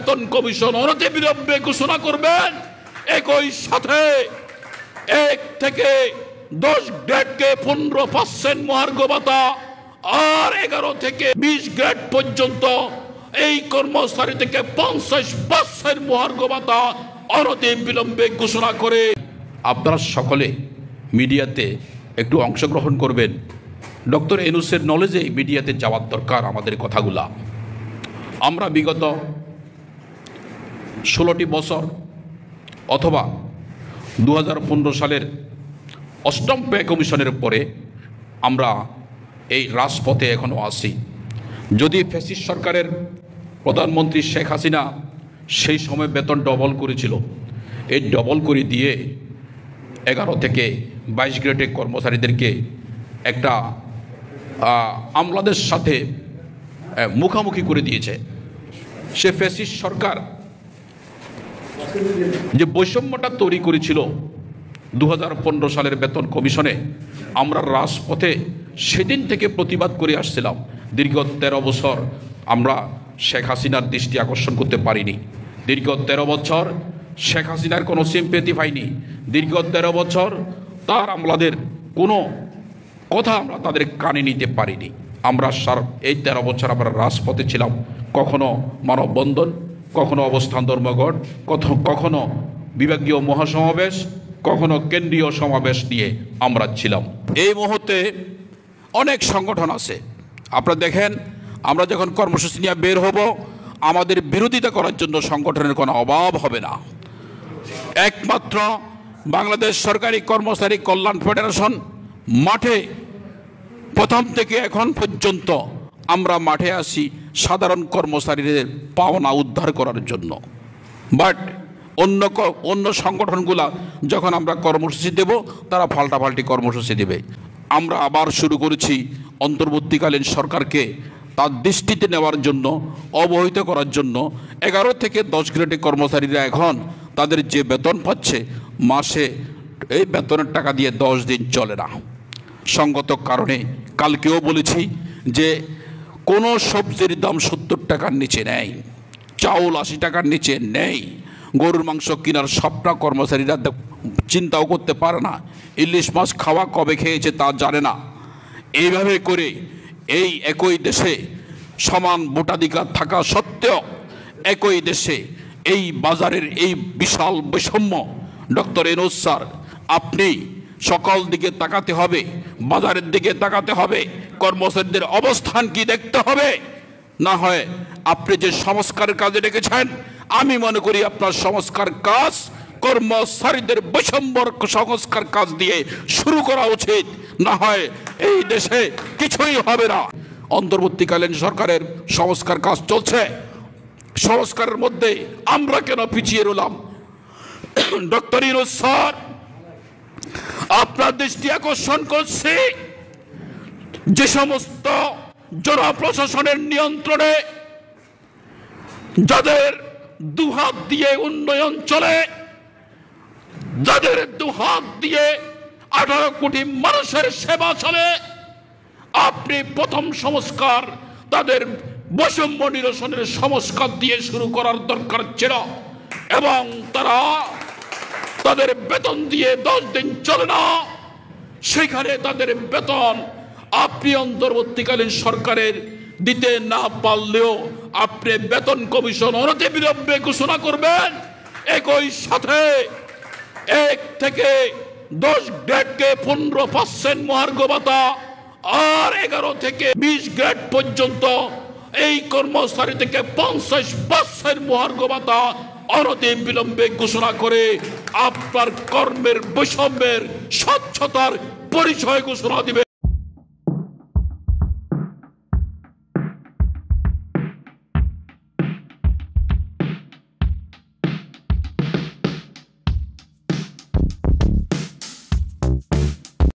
বেতন কমিশন অনতিবিলম্বে ঘোষণা করবেন। একই সাথে 1 থেকে 10 গ্রেডকে 15% মহার্ঘ ভাতা আর 11 থেকে 20 গ্রেড পর্যন্ত এই কর্মচারী থেকে 50% মহার্ঘ ভাতা অনতিবিলম্বে ঘোষণা করে। আপনারা সকলে মিডিয়াতে একটু অংশগ্রহণ করবেন। ডক্টর ইউনূসের নলেজে মিডিয়াতে যাওয়ার দরকার আমাদের কথাগুলা। আমরা বিগত 16টি বছর অথবা 2015 সালের 8ম পে কমিশনের পরে আমরা এই রাজপথে এখনও আছি। যদি ফ্যাসিস্ট সরকারের প্রধানমন্ত্রী শেখ হাসিনা সেই সময় বেতন ডবল করেছিল, এই ডবল করে দিয়ে 11 থেকে 22 গ্রেডের কর্মচারীদেরকে একটা আমলাদের সাথে মুখামুখি করে দিয়েছে। সে ফ্যাসিস্ট সরকার যে বৈষম্যটা তৈরি করেছিল 2015 সালের বেতন কমিশনে, আমরা রাজপথে সেদিন থেকে প্রতিবাদ করে আসছিলাম। দীর্ঘ 13 বছর আমরা শেখ হাসিনার দৃষ্টি আকর্ষণ করতে পারিনি। দীর্ঘ 13 বছর শেখ হাসিনার কোনো সিম্পেথি পাইনি। দীর্ঘ 13 বছর তার আমলাদের কোনো কথা আমরা তাদের কানে নিতে পারিনি। আমরা এই 13 বছর আমরা রাজপথে ছিলাম। কখনো মানববন্ধন, কখনো অবস্থান ধর্মঘট, কখনো বিভাগীয় মহাসমাবেশ, কখনো কেন্দ্রীয় সমাবেশ নিয়ে আমরা ছিলাম। এই মুহূর্তে অনেক সংগঠন আছে। আপনারা দেখেন, আমরা যখন কর্মসূচি নিয়ে বের হব, আমাদের বিরোধিতা করার জন্য সংগঠনের কোনো অভাব হবে না। একমাত্র বাংলাদেশ সরকারি কর্মচারী কল্যাণ ফেডারেশন মাঠে প্রথম থেকে এখন পর্যন্ত আমরা মাঠে আসি সাধারণ কর্মচারীদের পাওনা উদ্ধার করার জন্য। বাট অন্য সংগঠনগুলা যখন আমরা কর্মসূচি দেব, তারা পাল্টাপাল্টি কর্মসূচি দেবে। আমরা আবার শুরু করেছি অন্তর্বর্তীকালীন সরকারকে তার দৃষ্টিতে নেওয়ার জন্য, অবহিত করার জন্য। 11 থেকে 10 গ্রেডের কর্মচারীরা এখন তাদের যে বেতন পাচ্ছে, মাসে এই বেতনের টাকা দিয়ে 10 দিন চলে না। সঙ্গত কারণে কালকেও বলেছি যে কোনো সবজির দাম 70 টাকার নিচে নেই, চাউল 80 টাকার নিচে নেই। গরুর মাংস কেনার সবটা কর্মচারীরা চিন্তাও করতে পারে না। ইলিশ মাছ খাওয়া কবে খেয়েছে তা জানে না। এইভাবে করে এই একই দেশে সমান ভোটাধিকার থাকা সত্ত্বেও একই দেশে এই বাজারের এই বিশাল বৈষম্য। ডক্টর ইউনূস স্যার, আপনি সকল দিকে তাকাতে হবে, বাজারের দিকে তাকাতে হবে, কর্মচারীদের অবস্থান কি দেখতে হবে। না হয় আপনি যে সংস্কারের কাজে রেখেছেন, আমি মনে করি আপনার সংস্কার কাজ কর্মচারীদের বৈষম্যর সংস্কার কাজ দিয়ে শুরু করা উচিত। না হয় এই দেশে কিছুই হবে না। অন্তর্বর্তীকালীন সরকারের সংস্কার কাজ চলছে, সংস্কারের মধ্যে আমরা কেন পিছিয়ে রইলাম? ডক্টর ইউনূস স্যার, আপনার দৃষ্টি আকর্ষণ করছি, যে সমস্ত জনপ্রশাসনের নিয়ন্ত্রণে যাদের দুহাত দিয়ে উন্নয়ন চলে, যাদের দুহাত দিয়ে 18 কোটি মানুষের সেবা চলে, আপনি প্রথম সংস্কার তাদের বৈষম্য নিরসনের সংস্কার দিয়ে শুরু করার দরকার ছিল। এবং তাদের বেতন দিয়ে 10 দিন চলে না, সেখানে তাদের বেতন আপনি অন্তর্বর্তীকালীন সরকারের দিতে না পারলেও আপনি বেতন কমিশন অনতিবিলম্বে ঘোষণা করবেন। একই সাথে 1 থেকে 10 গ্রেডকে 15% মহার্ঘ ভাতা আর 11 থেকে 20 গ্রেড পর্যন্ত এই কর্মচারী থেকে 50% মহার্ঘ ভাতা অনতিবিলম্বে ঘোষণা করে আপনার কর্মের বৈষম্যের স্বচ্ছতার পরিচয় ঘোষণা দিবে।